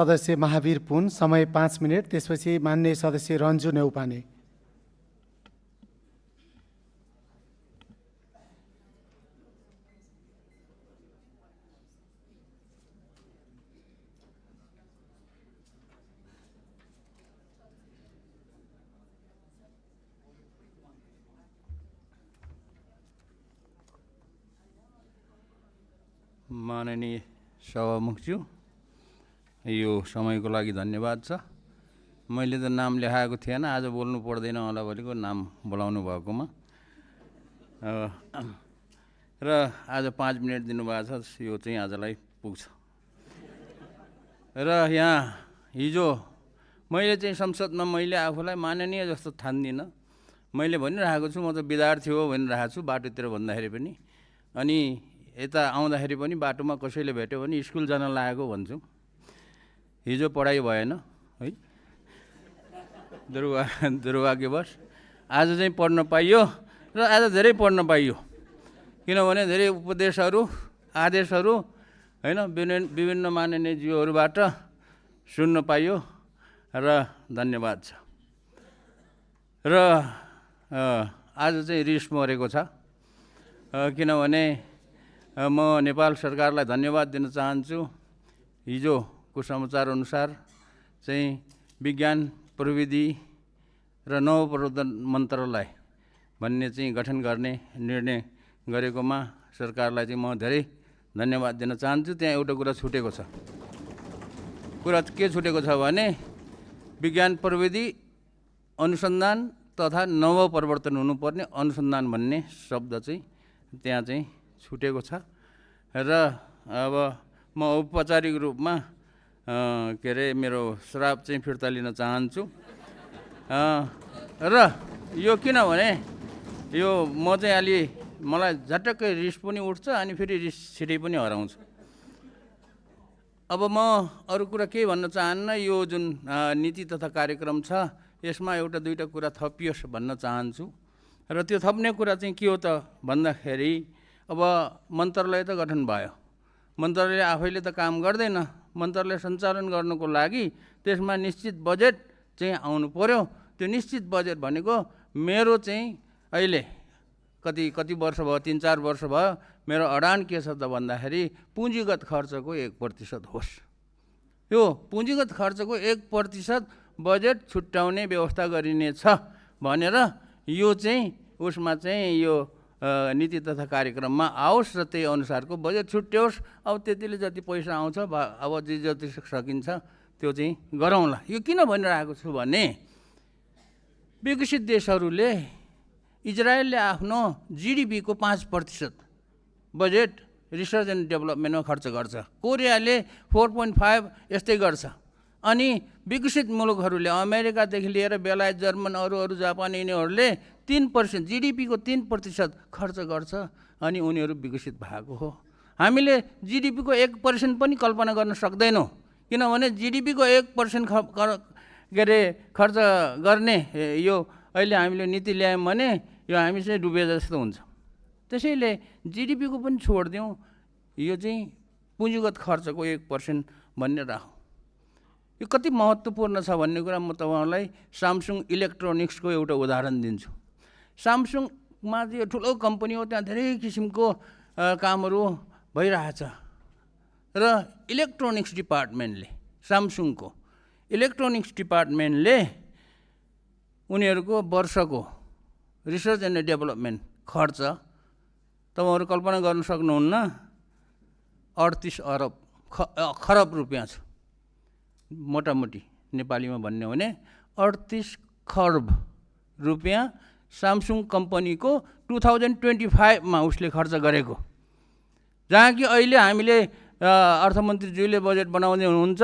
सदस्य महावीर पुन, समय 5 मिनट। त्यसपछि मान्य सदस्य रन्जु नेउपाने। माननीय सभामुखज्यू, यो समयको लागि धन्यवाद छ। मैले त नाम लेखाएको थिएन, आज बोल्नु पर्दैन होला भनेको नाम बोलाउनु भएकोमा। र आज 5 मिनट दिनुभएको छ, यो चाहिँ आजलाई पुग्छ। र यहाँ हिजो मैले चाहिँ संसदमा मैले आफूलाई माननीय जस्तो ठान्दिनँ। मैले भनिरहेको छु म त विद्यार्थी हो भनिरहेको छु बाटोतिर भन्दाखेरि पनि। अनि यता आउँदाखेरि पनि बाटोमा कसैले भेट्यो भने स्कुल जान लागेको भन्छु। हिजो पढाइ भएन है, दुर्भाग्यवश। आज चाहिँ पढ्न पाइयो र आज धेरै पढ्न पाइयो, किनभने धेरै उपदेशहरू आदेशहरू होइन विभिन्न माननीयज्यूहरूबाट सुन्न पाइयो र धन्यवाद छ। र आज चाहिँ रिस मरेको छ, किनभने म नेपाल सरकारलाई धन्यवाद दिन चाहन्छु। हिजोको समाचार अनुसार चाहिँ विज्ञान प्रविधि र नवप्रवर्धन मन्त्रालय भन्ने चाहिँ गठन गर्ने निर्णय गरेकोमा सरकारलाई चाहिँ म धेरै धन्यवाद दिन चाहन्छु। त्यहाँ एउटा कुरा छुटेको छ। कुरा के छुटेको छ भने विज्ञान प्रविधि अनुसन्धान तथा नवप्रवर्तन हुनुपर्ने अनुसन्धान भन्ने शब्द चाहिँ त्यहाँ चाहिँ छुटेको छ। र अब म औपचारिक रूपमा के अरे मेरो श्राप चाहिँ फिर्ता लिन चाहन्छु। र यो किनभने यो म चाहिँ अलि मलाई झटक्कै रिस पनि उठ्छ अनि फेरि रिस छिटै पनि हराउँछ। अब म अरू कुरा केही भन्न चाहन्न। यो जुन नीति तथा कार्यक्रम छ यसमा एउटा दुईटा कुरा थपियोस् भन्न चाहन्छु। र त्यो थप्ने कुरा चाहिँ के हो त भन्दाखेरि अब मन्त्रालय त गठन भयो, मन्त्रालय आफैले त काम गर्दैन। मन्त्रालय सञ्चालन गर्नको लागि त्यसमा निश्चित बजेट चाहिँ आउनु पर्यो। त्यो निश्चित बजेट भनेको मेरो चाहिँ अहिले कति वर्ष भयो, 3-4 वर्ष भयो, मेरो अडान के छ त भन्दाखेरि पुँजीगत खर्चको 1% होस्। यो पुँजीगत खर्चको 1% बजेट छुट्याउने व्यवस्था गरिनेछ भनेर यो चाहिँ उसमा चाहिँ यो नीति तथा कार्यक्रममा आओस् र त्यही अनुसारको बजेट छुट्याओस्। अब त्यतिले जति पैसा आउँछ अब जति सकिन्छ त्यो चाहिँ गरौँला। यो किन भनिरहेको छु भने विकसित देशहरूले इजरायलले आफ्नो GDP को 5% बजेट रिसर्च एन्ड डेभलपमेन्टमा खर्च गर्छ। कोरियाले 4.5 यस्तै गर्छ। अनि विकसित मुलुकहरूले अमेरिकादेखि लिएर बेलायत, जर्मन, अरू जापान यिनीहरूले 3% GDP को 3% खर्च गर्छ अनि उनीहरू विकसित भएको हो। हामीले GDP को 1% पनि कल्पना गर्न सक्दैनौँ, किनभने GDP को 1% के अरे खर्च गर्ने यो अहिले हामीले नीति ल्यायौँ भने यो हामी चाहिँ डुबे जस्तो हुन्छ। त्यसैले GDP को पनि छोडिदिउँ, यो चाहिँ पुँजीगत खर्चको 1% भन्ने राखौँ। यो कति महत्त्वपूर्ण छ भन्ने कुरा म तपाईँहरूलाई सामसुङ इलेक्ट्रोनिक्सको एउटा उदाहरण दिन्छु। सामसुङमा चाहिँ ठुलो कम्पनी हो, त्यहाँ धेरै किसिमको कामहरू भइरहेछ। र इलेक्ट्रोनिक्स डिपार्टमेन्टले, सामसुङको इलेक्ट्रोनिक्स डिपार्टमेन्टले उनीहरूको वर्षको रिसर्च एन्ड डेभलपमेन्ट खर्च तपाईँहरू कल्पना गर्न सक्नुहुन्न, 38 खरब रुपियाँ छ। मोटामोटी नेपालीमा भन्ने हो भने 38 खरब रुपियाँ सामसुङ कम्पनीको 2025मा उसले खर्च गरेको। जहाँ कि अहिले हामीले अर्थमन्त्रीज्यूले बजेट बनाउँदै हुनुहुन्छ,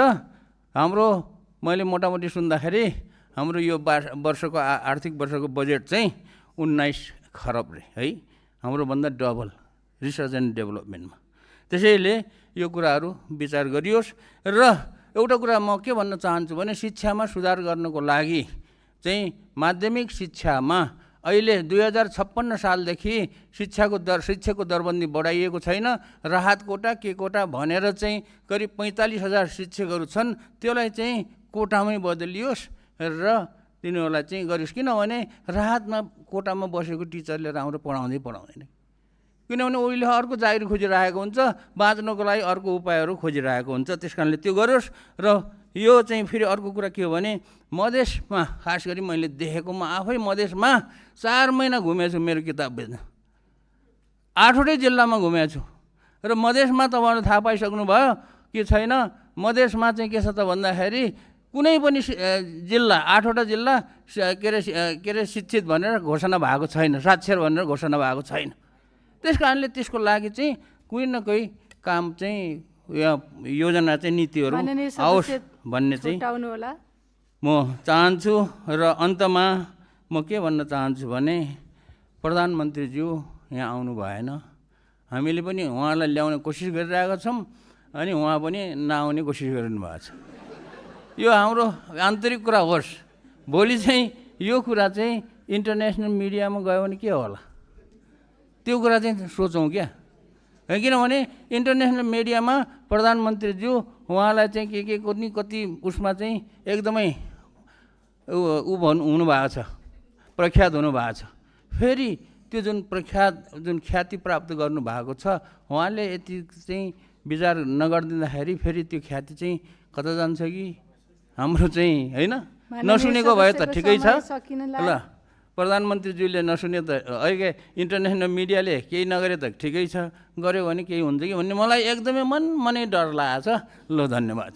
हाम्रो मैले मोटामोटी सुन्दाखेरि हाम्रो यो वर्षको आर्थिक वर्षको बजेट चाहिँ 19 खरब रे है, हाम्रो भन्दा डबल रिसर्च एन्ड डेभलपमेन्टमा। त्यसैले यो कुराहरू विचार गरियोस्। र एउटा कुरा म के भन्न चाहन्छु भने शिक्षामा सुधार गर्नको लागि चाहिँ माध्यमिक शिक्षामा अहिले 2056 सालदेखि शिक्षाको दरबन्दी बढाइएको छैन। राहत कोटा के कोटा भनेर चाहिँ करिब 45,000 शिक्षकहरू छन्, त्यसलाई चाहिँ कोटामै बदलियोस् र तिनीहरूलाई चाहिँ गरियोस्। किनभने राहतमा कोटामा बसेको टिचरले राम्रो पढाउँदैन, किनभने उहिले अर्को जागिर खोजिरहेको हुन्छ, बाँच्नको लागि अर्को उपायहरू खोजिरहेको हुन्छ। त्यस कारणले त्यो गरोस्। र यो चाहिँ फेरि अर्को कुरा के हो भने मधेसमा खास गरी मैले देखेको, म आफै मधेसमा 4 महिना घुमेको छु मेरो किताब बेच्न, 8वटै जिल्लामा घुमेको छु। र मधेसमा तपाईँहरू थाहा पाइसक्नुभयो कि छैन, मधेसमा चाहिँ के छ त भन्दाखेरि कुनै पनि जिल्ला 8वटा जिल्ला के अरे शिक्षित भनेर घोषणा भएको छैन, साक्षर भनेर घोषणा भएको छैन। त्यस कारणले त्यसको लागि चाहिँ कुनै न कुनै काम चाहिँ योजना चाहिँ नीतिहरू आओस् भन्ने चाहिँ म चाहन्छु। र अन्तमा म के भन्न चाहन्छु भने प्रधानमन्त्रीज्यू यहाँ आउनु भएन, हामीले पनि उहाँलाई ल्याउने कोसिस गरिरहेका छौँ, अनि उहाँ पनि नआउने कोसिस गरिनु भएको छ। यो हाम्रो आन्तरिक कुरा होस्, भोलि चाहिँ यो कुरा चाहिँ इन्टरनेसनल मिडियामा गयो भने के होला त्यो कुरा चाहिँ सोचौँ क्या। किनभने इन्टरनेसनल मिडियामा प्रधानमन्त्रीज्यू उहाँलाई चाहिँ के कति उसमा चाहिँ एकदमै हुनुभएको छ, प्रख्यात हुनुभएको छ। फेरि त्यो जुन ख्याति प्राप्त गर्नुभएको छ, उहाँले यति चाहिँ विचार नगरिदिँदाखेरि फेरि त्यो ख्याति चाहिँ कता जान्छ कि हाम्रो चाहिँ होइन। नसुनेको भए त ठिकै छ ल, प्रधानमन्त्रीज्यूले नसुने त अहिले इन्टरनेसनल मिडियाले केही नगरे त ठिकै छ, गऱ्यो भने केही हुन्छ कि भन्ने मलाई एकदमै मनै डर लागेको छ। ल, धन्यवाद।